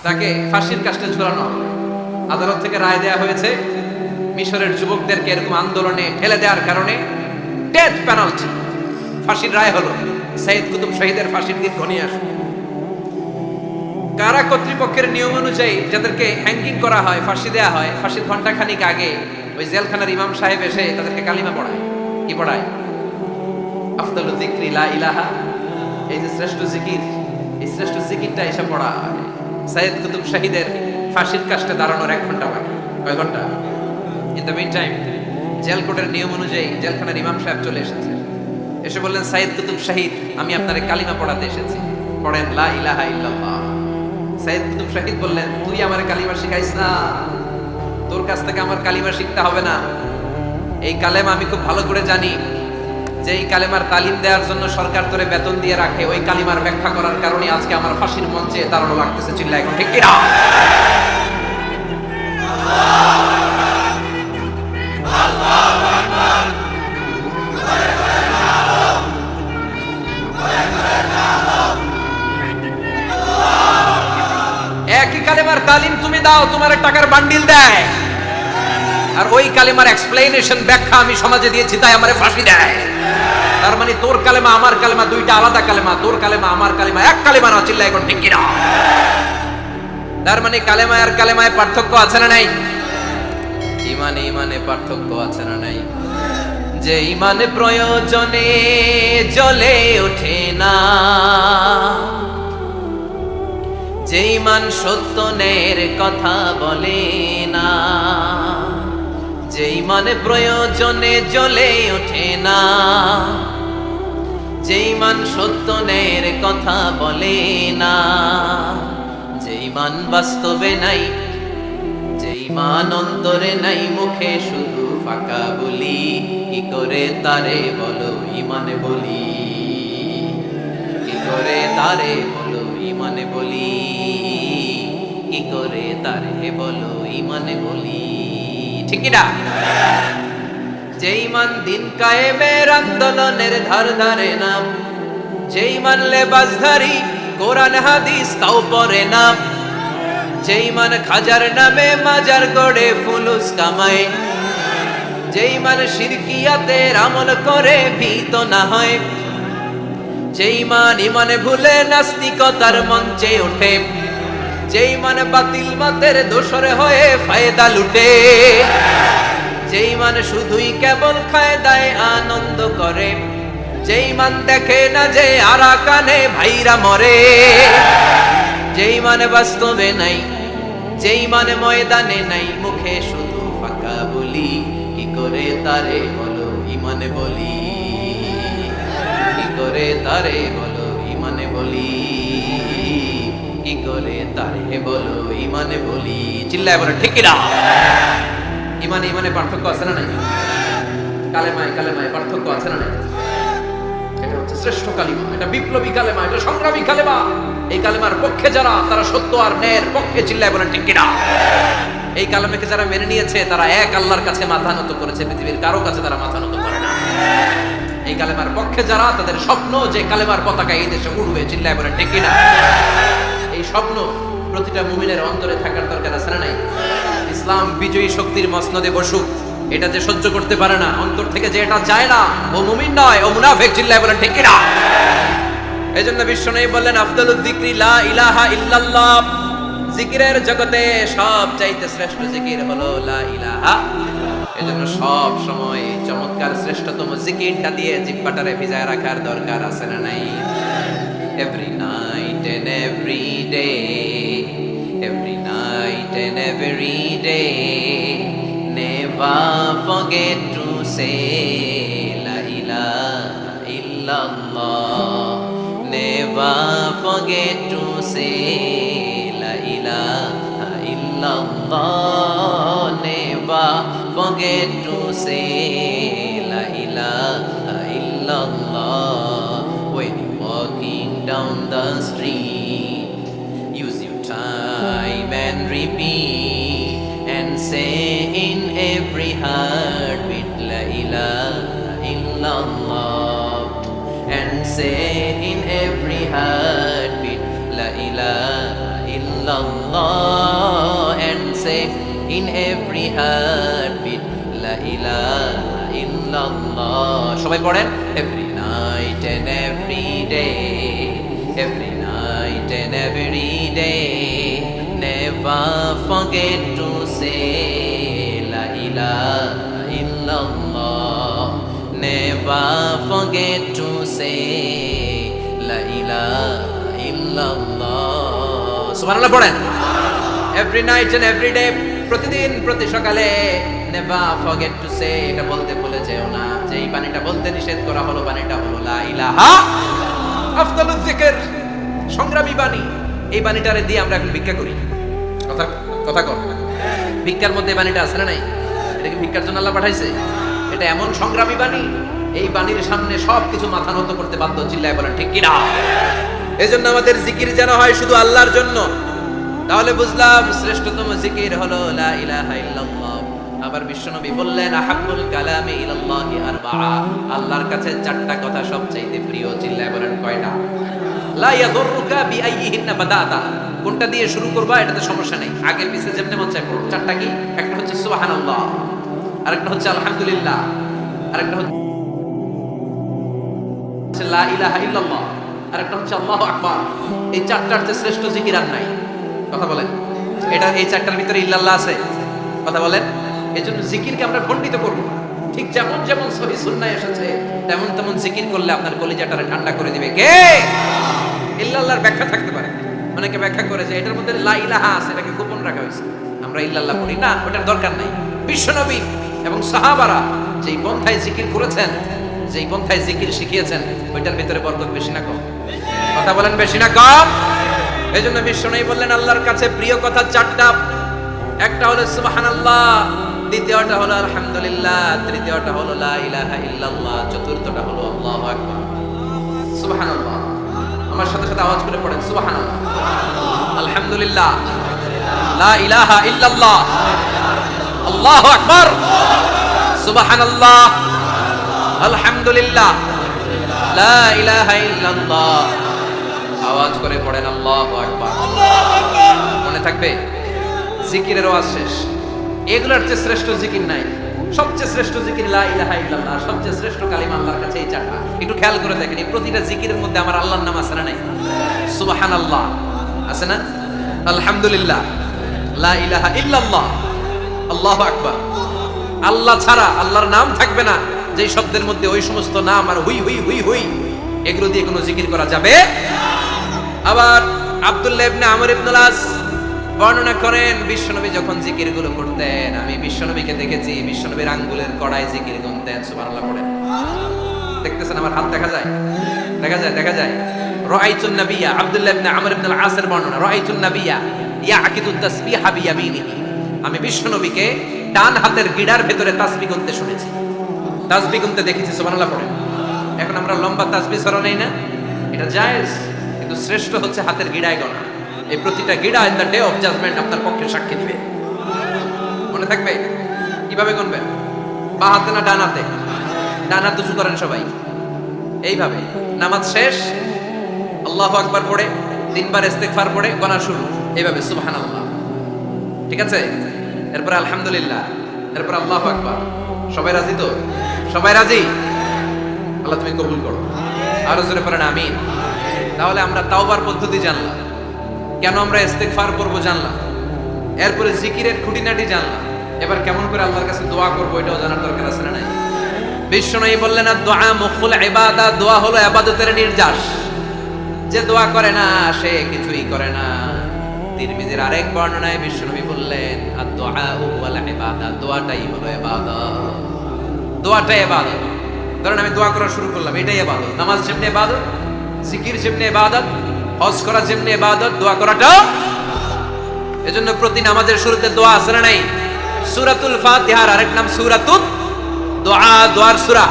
তাকে ফাঁসির কাস্টে ঝুলানো। আদালত থেকে রায় দেয়া হয়েছে মিশরের যুবকদেরকে এরকম আন্দোলনে ঠেলে দেওয়ার কারণে ডেথ পেনাল্টি, ফাঁসির রায় হলো। সাইদ কুতুব শহীদের ফাঁসির দিন ঘনিয়ে আসে। কারা কর্তৃপক্ষের নিয়ম অনুযায়ী যাদেরকে হ্যাঙ্গিং করা হয়, ফাঁসি দেয়া হয়, ফাঁসির ঘন্টা খানিক আগে ওই জেলখানার ইমাম সাহেব এসে তাদেরকে কালিমা পড়ায়। কি পড়ায়? আফদালু যিকরি লা ইলাহা, এই যে শ্রেষ্ঠ জিকির, এই শ্রেষ্ঠ জিকিরটা এসে পড়া হয়। সাইদ কুতুব শহীদের ফাঁসির কাস্টে দাঁড়ানোর 1 ঘন্টা বাকি। কয় ঘন্টা? In the mean time jail কোর্টের নিয়ম অনুযায়ী জেলখানার ইমাম সাহেব চলে এসেছে। এসে বললেন, সাইদ কুতুব শহীদ, আমি আপনারে কালিমা পড়াতে এসেছি, পড়েন লা ইলাহা ইল্লাল্লাহ। সাইদ কুতুব শহীদ বললেন, তুই আমার কালিমা শিখাইস না, তোর কাছ থেকে আমার কালিমা শিখতে হবে না। এই কালেমা আমি খুব ভালো করে জানি, যে এই কালেমার তালিম দেওয়ার জন্য সরকার তোরে বেতন দিয়ে রাখে। ওই কালিমার ব্যাখ্যা করার কারণে আজকে আমার ফাঁসির মঞ্চে দাঁড়ানো লাগতেছে। চিল্লা এখন ঠিক কিনা? একই কালেমার তালিম তুমি দাও, তোমার টাকার বান্ডিল দেয়, আর ওই কালেমার এক্সপ্লেনেশন ব্যাখ্যা আমি সমাজে দিয়েছি, তাই আমারে ফাঁসি দেয়। তার মানে তোর কালেমা আমার কালেমা দুইটা আলাদা কালেমা, তোর কালেমা আমার কালেমা এক কালেমা না। চিল্লা এখন ঠিক কিনা? তার মানে কালেমায় আর কালেমায় পার্থক্য আছে না নাই? ইমানে ইমানে পার্থক্য আছে না নাই? যে ইমানে প্রয়োজনে জ্বলে ওঠে না, যে ইমান সত্য ন্যায়ের কথা বলে না, যে ইমানে প্রয়োজনে জ্বলে ওঠে না, যে ইমান সত্য ন্যায়ের কথা বলে না, যে ইমান বাস্তবে নাই, যে ইমান অন্তরে নাই, মুখে শুধু ফাঁকা বলি, কি করে তারে বলো ইমানে বলি, কি করে তারে বলো ইমানে বলি, কি করে তারে বলো ইমানে বলি। ঠিক না? যে ইমান দিন কায়েমের আন্দোলনের ধার ধারে না, যে ইমান লেবাসধারী কোরআন হাদিস তাও পড়ে না, যে ইমান খাজার নামে মাজার গড়ে ফুলুস কামায়, যে ইমান শিরকিয়াতের আমল করে ভীত না হয়, যে ইমান ইমানে ভুলে নাস্তিকতার মঞ্চে ওঠে, যে ইমান বাতিল মাতের দোসরে হয়ে ফায়দা লুটে, যে ইমান শুধুই কেবল ফায়দায় আনন্দ করে, যে ইমান দেখে না যে আরাকানে ভাইরা মরে, যে ইমান বাস্তবে নাই, যে ইমান ময়দানে নাই, মুখে শুধু ফাঁকা বলি, কি করে তারে বলো ইমানে বলি, কি করে তারে বলো ইমানে বলি, কি করে তারে বলো ইমানে বলি। চিল্লায় বলো ঠিক কিনা? ইমানে ইমানে পার্থক্য আছে না নাই? কালেমায় কালেমায় পার্থক্য আছে না নাই? এটা হচ্ছে শ্রেষ্ঠ কালিমা, এটা বিপ্লবী কালেমা, এটা সংগ্রামী কালেমা। এই কালেমার পক্ষে যারা, তারা সত্য আর ন্যায়ের পক্ষে। চিল্লায় বলেন ঠিক কিনা? এই কালেমাকে যারা মেনে নিয়েছে, তারা এক আল্লাহর কাছে মাথা নত করেছে, পৃথিবীর কারো কাছে তারা মাথা নত করে না। এই কালেমার পক্ষে যারা, তাদের স্বপ্ন যে কালেমার পতাকা এই দেশে উড়বে। চিল্লায় বলেন ঠিক কিনা? এই স্বপ্ন প্রতিটা মুমিনের অন্তরে থাকার দরকার আছে না নাই? ইসলাম বিজয়ী শক্তির মসনদে বসুক, এটা যে সহ্য করতে পারে না, অন্তর থেকে যে এটা চায় না, ও মুমিন নয়, ও মুনাফিক। চিল্লায় বলেন ঠিক কিনা? এজন্য বিশ্বনবী বললেন, আফদালু যিকরি লা ইলাহা ইল্লাল্লাহ। জিকিরের জগতে সব চাইতে শ্রেষ্ঠ জিকির হলো লা ইলাহা। এজন্য সব সময় চমৎকার শ্রেষ্ঠতম জিকিরটা দিয়ে জিহ্বাটারে ভিজায় রাখার দরকার আছে না নাই? Every night and every day, every night and every day, never forget to say la ilaha illallah, never forget to say la ilaha illallah, never forget to say la ilaha illallah. When you're walking down the street, use your time and repeat, and say in every heartbeat la ilaha illallah, and say in every heartbeat la ilaha illallah. Allah and say in every heartbeat La ilaha illallah. সবাই পড়েন every night and every day, every night and every day, never forget to say La ilaha illallah, never forget to say La ilaha illallah. সুবহানাল্লাহ পড়েন every night and every day, প্রতিদিন প্রতি সকালে never forget to say, এটা বলতে ভুলে যেও না যে এই বাণীটা বলতে নিষেধ করা হলো, বাণীটা হলো লা ইলাহা আফদালুয যিকর, সংগ্রামী বাণী। এই বাণীটারে দিয়ে আমরা এখন ভিক্ষা করি। কথা কথা কর, ভিক্ষার মধ্যে এই বাণীটা আছে না নাই? এটা কি ভিক্ষার জন্য আল্লাহ পাঠাইছে? এটা এমন সংগ্রামী বাণী, এই বাণীর সামনে সবকিছু মাথা নত করতে বাধ্য। চিল্লায় বলেন ঠিক কিনা? এজন্য আমাদের জিকির যেন হয় শুধু আল্লাহর জন্য। তাহলে বুঝলাম শ্রেষ্ঠতম জিকির হলো লা ইলাহা ইল্লাল্লাহ। আবার বিশ্বনবী বললেন আহাব্বুল কালামি ইলাল্লাহি আরবাআ, আল্লাহর কাছে চারটা কথা সবচেয়ে প্রিয়। চিল্লায় বলেন কয়টা? লা ইয়াদুররুকা বিআইয়িহিন্না বাদাতা, কোনটা দিয়ে শুরু করবা এটাতে সমস্যা নেই, আগে পিছে যেমনে মন চায় পড়ো। চারটা কি? একটা হচ্ছে সুবহানাল্লাহ, আরেকটা হচ্ছে আলহামদুলিল্লাহ, আরেকটা হচ্ছে লা ইলাহা ইল্লাল্লাহ, আরেকটা হচ্ছে আল্লাহু আকবার। এই চারটার চেয়ে শ্রেষ্ঠ জিকির আর নাই। কথা বলেন, এটা এই চারটার ভিতরে ইল্লাল্লাহ আছে? কথা বলেন। এজন্য জিকিরকে আমরা খণ্ডিত করব না। ঠিক যেমন যেমন সহিহ সুন্নাহ এসেছে তেমন তেমন জিকির করলে আপনার কলিজাটারে ঠান্ডা করে দিবে কে? ইল্লাল্লাহর ব্যাখ্যা থাকতে পারে, অনেকে ব্যাখ্যা করে যে এটার মধ্যে লা ইলাহা আছে, এটাকে গোপন রাখা হয়েছে, আমরা ইল্লাল্লাহ পড়ি না, ওটার দরকার নাই। বিশ্বনবী এবং সাহাবারা যেই পন্থায় জিকির করেছেন, যেই পন্থায় জিকির শিখিয়েছেন, ওইটার ভিতরে বরকত বেশি না কম? কথা বলেন বেশি না কম? এজন্য বিশ্বনবী বললেন আল্লাহর কাছে প্রিয় কথা চারটা। একটা হলো সুবহানাল্লাহ, দ্বিতীয়টা হলো আলহামদুলিল্লাহ, তৃতীয়টা হলো লা ইলাহা ইল্লাল্লাহ, চতুর্থটা হলো আল্লাহু আকবার। সুবহানাল্লাহ, আমার সাথে সাথে আওয়াজ করে পড়েন সুবহানাল্লাহ, আলহামদুলিল্লাহ, লা ইলাহা ইল্লাল্লাহ, আল্লাহু আকবার, সুবহানাল্লাহ, আলহামদুলিল্লাহ, লা ইলাহা ইল্লাল্লাহ। আওয়াজ করে পড়েন আল্লাহু আকবার। মনে থাকবে জিকিরের ওয়াজ শেষ। এগুলোর চেয়ে শ্রেষ্ঠ জিকির নাই। সবচেয়ে শ্রেষ্ঠ জিকির লা ইলাহা ইল্লাল্লাহ, সবচেয়ে শ্রেষ্ঠ কালিমা আল্লাহর কাছে এই চারটা। একটু খেয়াল করে দেখেন, এই প্রতিটা জিকিরের মধ্যে আমার আল্লাহর নাম আছে না নাই? সুবহানাল্লাহ আছে না? আলহামদুলিল্লাহ, লা ইলাহা ইল্লাল্লাহ, আল্লাহু আকবার। আল্লাহ ছাড়া আল্লাহর নাম থাকবে না, যেই শব্দের মধ্যে ওই সমস্ত নাম আর হুই হুই হুই হুই, এগুলো দিয়ে কোনো জিকির করা যাবে? আবার আব্দুল্লাহ ইবনে আমর ইবনুল আস বর্ণনা করেন বিশ্বনবী যখন জিকিরগুলো করতেন, আমি বিশ্বনবীকে দেখেছি বিশ্বনবীর আঙ্গুলের কড়ায় জিকির গুনতেন। সুবহানাল্লাহ পড়েন। দেখতেছেন আমার হাত দেখা যায়? দেখা যায়, দেখা যায়। রাআইতুন নাবিয়্যা, আব্দুল্লাহ ইবনে আমর ইবনুল আসের বর্ণনা, রাআইতুন নাবিয়্যা ইয়াকিদুত তাসবিহা বিয়ামিনিহি, আমি বিশ্বনবীকে ডান হাতের গিড়ার ভেতরে তাসবিহ গুনতে শুনেছি, তাসবিহ গুনতে দেখেছি। সুবহানাল্লাহ পড়েন। এখন আমরা লম্বা তাসবিহ ছড়া নেই না, এটা জায়েজ, কিন্তু শ্রেষ্ঠ হচ্ছে হাতের গিড়ায় গোনা। এই প্রতিটা গিড়া in the day of judgement আপনার পক্ষে সাক্ষী দিবে। মনে থাকবে? কিভাবে গুনবেন? বা হাতে না ডান হাতে? ডান হাত উঁচু করেন সবাই, এইভাবে। নামাজ শেষ, আল্লাহু আকবার পড়ে 3 বার ইস্তিগফার পড়ে গোনা শুরু, এইভাবে সুবহানাল্লাহ। ঠিক আছে? এরপর আলহামদুলিল্লাহ, এরপর আল্লাহু আকবার। সবাই রাজি তো? সবাই রাজি? আল্লাহ তুমি কবুল করো। আরো জোরে পড়েন আমিন। তাহলে আমরা তাওবার পদ্ধতি জানলাম, কেন আমরা ইস্তিগফার করব জানলাম, এরপরে জিকিরের খুঁটিনাটি জানলাম। এবার কেমন করে আল্লাহর কাছে দোয়া করব এটাও জানার দরকার আছে না নাই? বিশ্বনবী বললেন না দোয়া মুখুল ইবাদত, দোয়া হলো ইবাদতের নির্যাস। যে দোয়া করে না সে কিছুই করে না। তিরমিজির আরেক বর্ণনায় বিশ্বনবী বললেন আদ-দুআ ওয়াল ইবাদত, দোয়াটাই হলো ইবাদত, দোয়াটাই ইবাদত। ধরেন আমি দোয়া করা শুরু করলাম, এটাই ইবাদত। নামাজ যেমনি ইবাদত, জিকির যেমনি ইবাদত, হজ করা যেমনি ইবাদত, দোয়া করাটাও। এজন্য প্রতি নামাজের শুরুতে দোয়া আছে না নাই? সূরাতুল ফাতিহার আরেক নাম সূরাতুদ দোয়া, দোয়ার সূরা।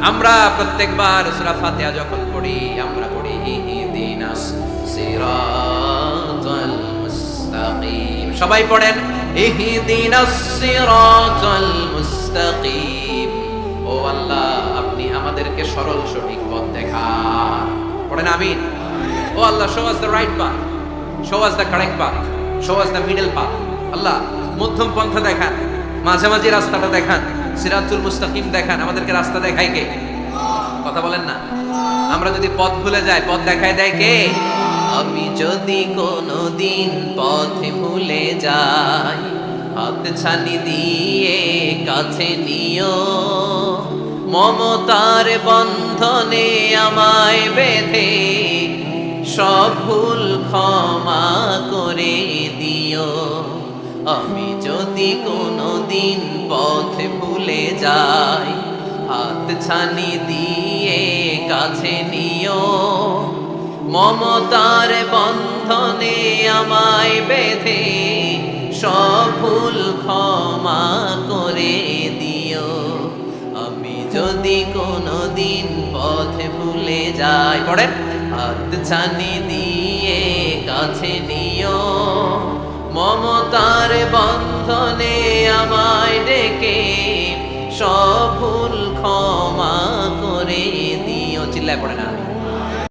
আমরা প্রত্যেকবার সূরা ফাতিহা যখন পড়ি আমরা পড়ি ইহদিনাস সিরাতাল মুস্তাকিম। সবাই পড়েন ইহদিনাস সিরাতাল মুস্তাকিম। ও আল্লাহ আপনি আমাদেরকে সরল সঠিক পথ দেখান। পড়েন আমিন। ও আল্লাহ, show us the right path, show us the correct path. Show us the middle path. আল্লাহ মধ্যম পন্থা দেখান, মাঝামাঝি রাস্তাটা দেখান, সিরাতুল মুস্তাকিম দেখান। আমাদেরকে রাস্তা দেখায় কে? কথা বলেন না। আমরা যদি পথ ভুলে যাই, পথ দেখায় দেয় কে? আমি যদি কোনোদিন পথ ভুলে যাই, হাত ছানি দিয়ে কাছে নিও, মমতার বন্ধনে আমায় বেঁধে সব ভুল ক্ষমা করে দিও। আমি যদি কোনোদিন পথ ভুলে যাই, হাত ছানি দিয়ে কাছে নিও, মমতার বন্ধনে আমায় বেঁধে সব ভুল ক্ষমা করে দিও। আমি যদি কোনোদিন পথ ভুলে যাই, পড়েন, হাত ছানি দিয়ে কাছে নিও, মমতার বন্ধনে আমায় ডেকে সব ভুল ক্ষমা করে দিও। চিল্লায় পড়ে না।